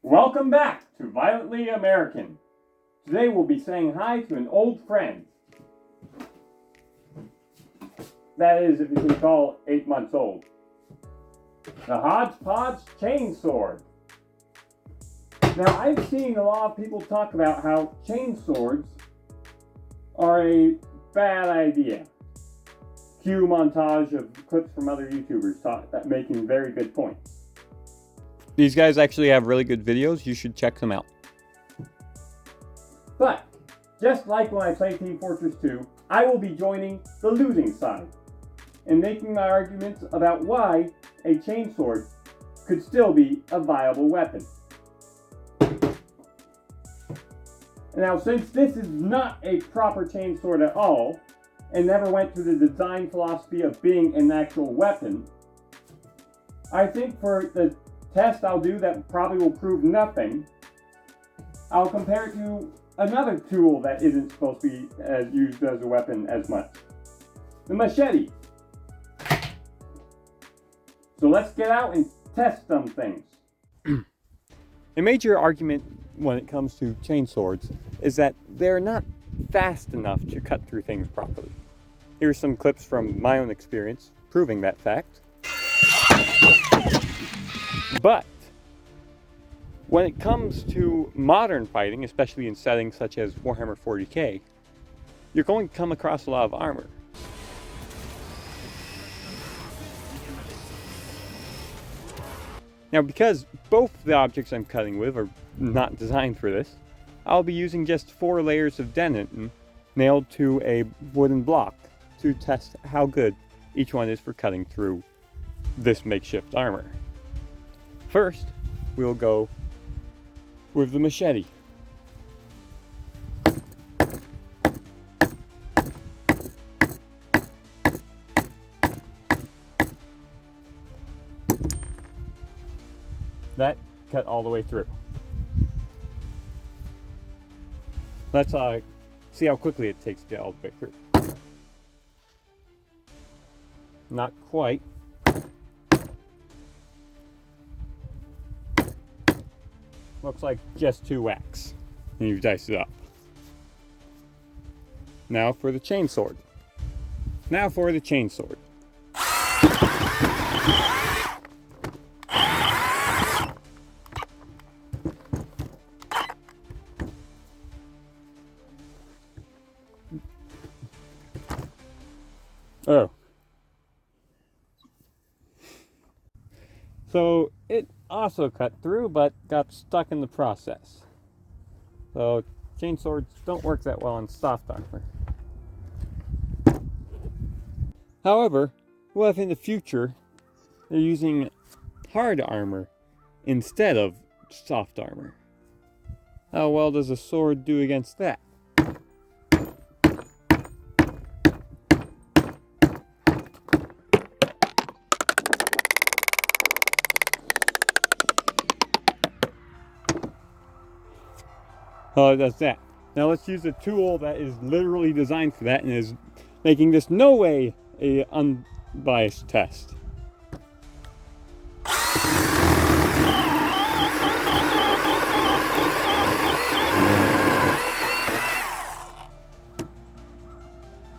Welcome back to Violently American. Today we'll be saying hi to an old friend. That is, if you can call 8 months old. The Hodgepodge chainsword. Now, I've seen a lot of people talk about how chainswords are a bad idea. Cue montage of clips from other YouTubers making very good points. These guys actually have really good videos. You should check them out. But, just like when I play Team Fortress 2, I will be joining the losing side and making my arguments about why a chainsword could still be a viable weapon. Now, since this is not a proper chainsword at all, and never went through the design philosophy of being an actual weapon, I think for the test I'll do that probably will prove nothing, I'll compare it to another tool that isn't supposed to be used as a weapon as much. The machete. So let's get out and test some things. A major argument when it comes to chainswords is that they're not fast enough to cut through things properly. Here's some clips from my own experience proving that fact. But when it comes to modern fighting, especially in settings such as Warhammer 40k, you're going to come across a lot of armor. Now, because both the objects I'm cutting with are not designed for this, I'll be using just 4 layers of detonant nailed to a wooden block to test how good each one is for cutting through this makeshift armor. First, we'll go with the machete. That cut all the way through. Let's see how quickly it takes to get all the way through. Not quite. Looks like just 2 whacks. And you've diced it up. Now for the chainsword. Oh. So it also cut through, but got stuck in the process. So chainswords don't work that well on soft armor. However, what if in the future they're using hard armor instead of soft armor? How well does a sword do against that? Oh, it does that. Now let's use a tool that is literally designed for that and is making this no way a unbiased test.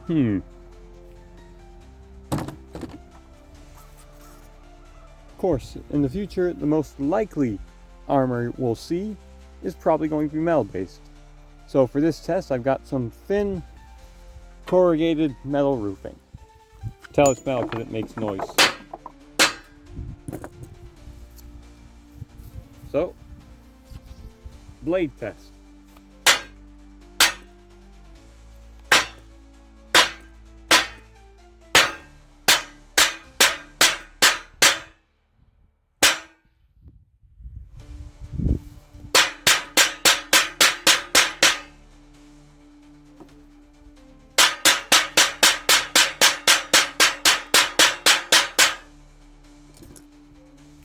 Of course, in the future, the most likely armor we'll see is probably going to be metal based. So for this test, I've got some thin corrugated metal roofing. Tell it's metal because it makes noise. So, blade test.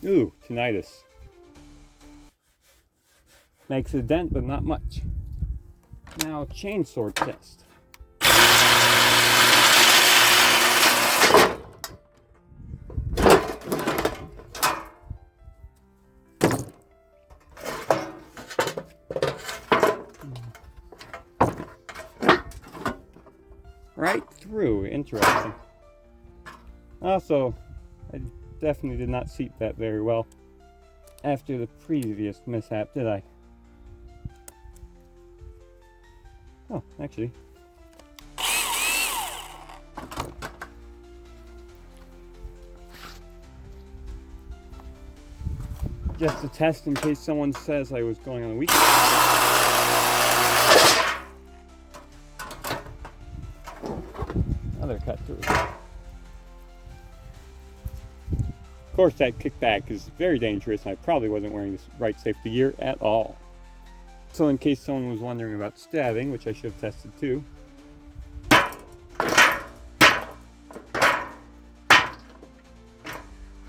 Ooh, tinnitus. Makes a dent, but not much. Now, chainsword test. right through. Interesting. Also, I definitely did not seat that very well after the previous mishap, did I? Oh, actually. Just to test in case someone says I was going on a weekend. Another cut through. Of course, that kickback is very dangerous, and I probably wasn't wearing the right safety gear at all. So in case someone was wondering about stabbing, which I should have tested too.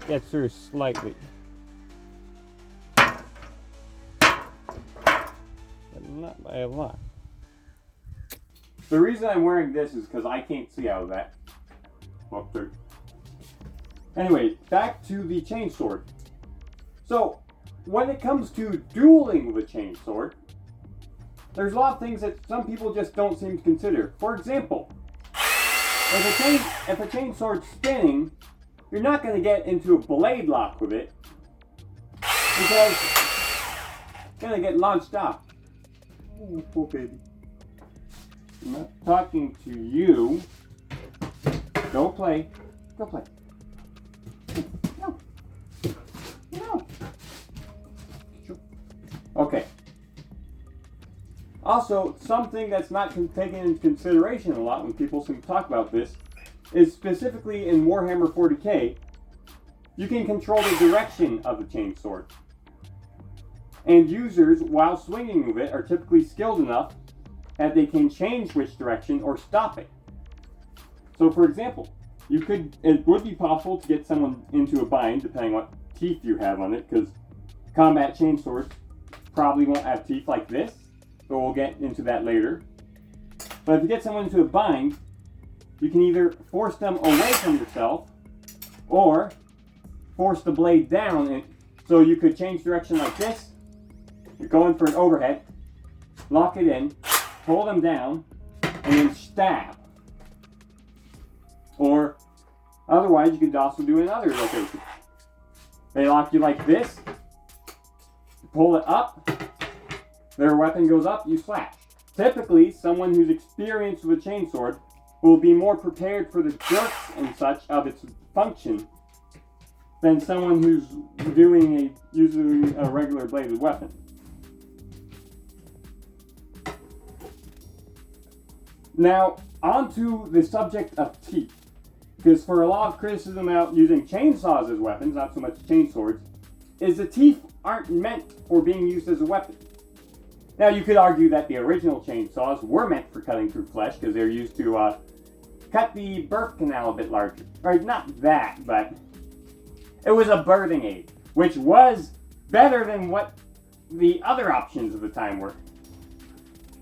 Gets through slightly. But not by a lot. The reason I'm wearing this is because I can't see out of that. Well, anyway, back to the chainsword. So, when it comes to dueling with a chainsword, there's a lot of things that some people just don't seem to consider. For example, if a chainsword's spinning, you're not going to get into a blade lock with it because it's going to get launched off. Oh, poor baby. I'm not talking to you. Go play. Go play. No. No. Okay. Also, something that's not taken into consideration a lot when people talk about this is specifically in Warhammer 40k, you can control the direction of the chainsword. And users, while swinging with it, are typically skilled enough that they can change which direction or stop it. So for example, it would be possible to get someone into a bind, depending on what teeth you have on it, because combat chainswords probably won't have teeth like this, but we'll get into that later. But if you get someone into a bind, you can either force them away from yourself, or force the blade down, and so you could change direction like this. You're going for an overhead, lock it in, pull them down, and then stab. Or otherwise, you could also do another location. They lock you like this, you pull it up, their weapon goes up, you slash. Typically, someone who's experienced with a chainsword will be more prepared for the jerks and such of its function than someone who's using a regular bladed weapon. Now, onto the subject of teeth. Because for a lot of criticism about using chainsaws as weapons, not so much chainswords, is the teeth aren't meant for being used as a weapon. Now, you could argue that the original chainsaws were meant for cutting through flesh, because they're used to cut the birth canal a bit larger. Or not that, but it was a birthing aid, which was better than what the other options of the time were.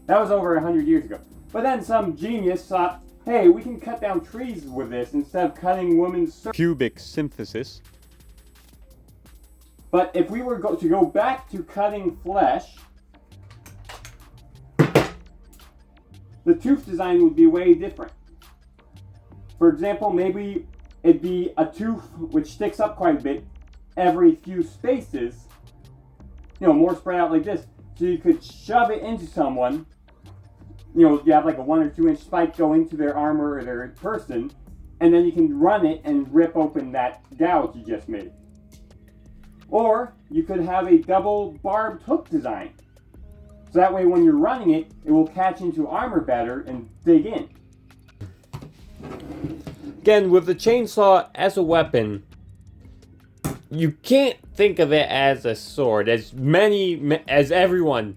That was over 100 years ago. But then some genius thought, hey, we can cut down trees with this instead of cutting women's pubic symphysis. But if we were to go back to cutting flesh, the tooth design would be way different. For example, maybe it'd be a tooth which sticks up quite a bit every few spaces, more spread out like this, so you could shove it into someone. You have like a 1 or 2 inch spike go into their armor or their person, and then you can run it and rip open that gouge you just made. Or you could have a double barbed hook design. So that way when you're running it, it will catch into armor better and dig in. Again, with the chainsaw as a weapon, you can't think of it as a sword, as everyone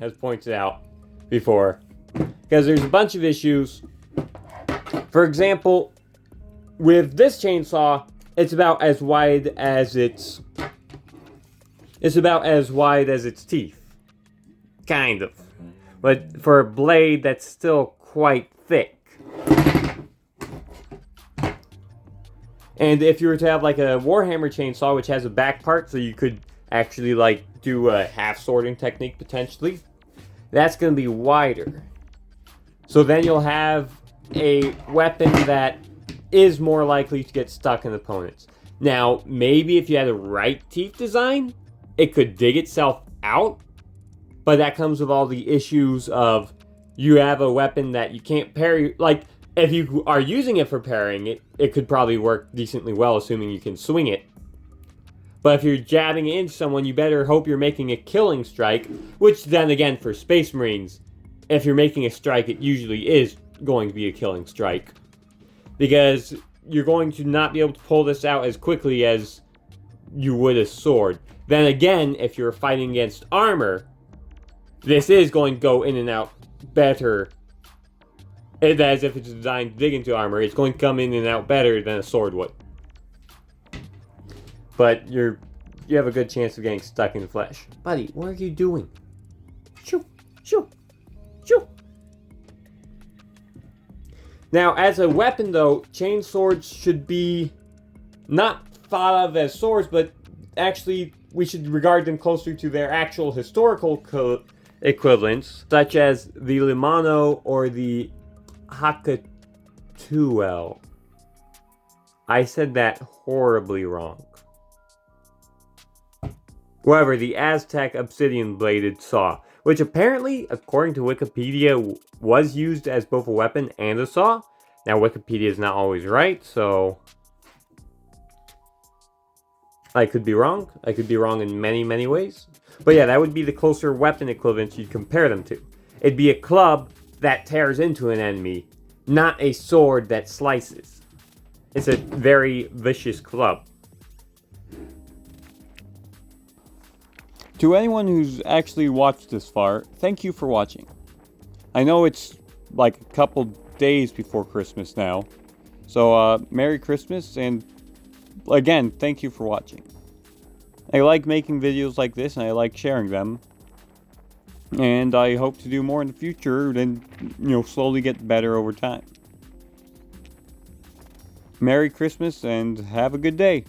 has pointed out before, because there's a bunch of issues. For example, with this chainsaw, it's about as wide as its teeth, kind of, but for a blade that's still quite thick. And if you were to have like a Warhammer chainsaw, which has a back part, so you could actually like do a half sorting technique potentially, that's going to be wider. So then you'll have a weapon that is more likely to get stuck in opponents. Now, maybe if you had a right teeth design, it could dig itself out, but that comes with all the issues of you have a weapon that you can't parry. Like, if you are using it for parrying, it could probably work decently well, assuming you can swing it. But if you're jabbing into someone, you better hope you're making a killing strike, which then again, for Space Marines, if you're making a strike, it usually is going to be a killing strike. Because you're going to not be able to pull this out as quickly as you would a sword. Then again, if you're fighting against armor, this is going to go in and out better. As if it's designed to dig into armor, it's going to come in and out better than a sword would. But you have a good chance of getting stuck in the flesh. Buddy, what are you doing? Shoo, shoo, shoo. Now, as a weapon though, chainswords should be not thought of as swords, but actually we should regard them closer to their actual historical equivalents, such as the Limano or the Hakatuel. I said that horribly wrong. However, the Aztec obsidian-bladed saw, which apparently, according to Wikipedia, was used as both a weapon and a saw. Now, Wikipedia is not always right, so I could be wrong. I could be wrong in many, many ways. But yeah, that would be the closer weapon equivalent you'd compare them to. It'd be a club that tears into an enemy, not a sword that slices. It's a very vicious club. To anyone who's actually watched this far, thank you for watching. I know it's like a couple days before Christmas now, so Merry Christmas, and again, thank you for watching. I like making videos like this, and I like sharing them, and I hope to do more in the future, and slowly get better over time. Merry Christmas, and have a good day.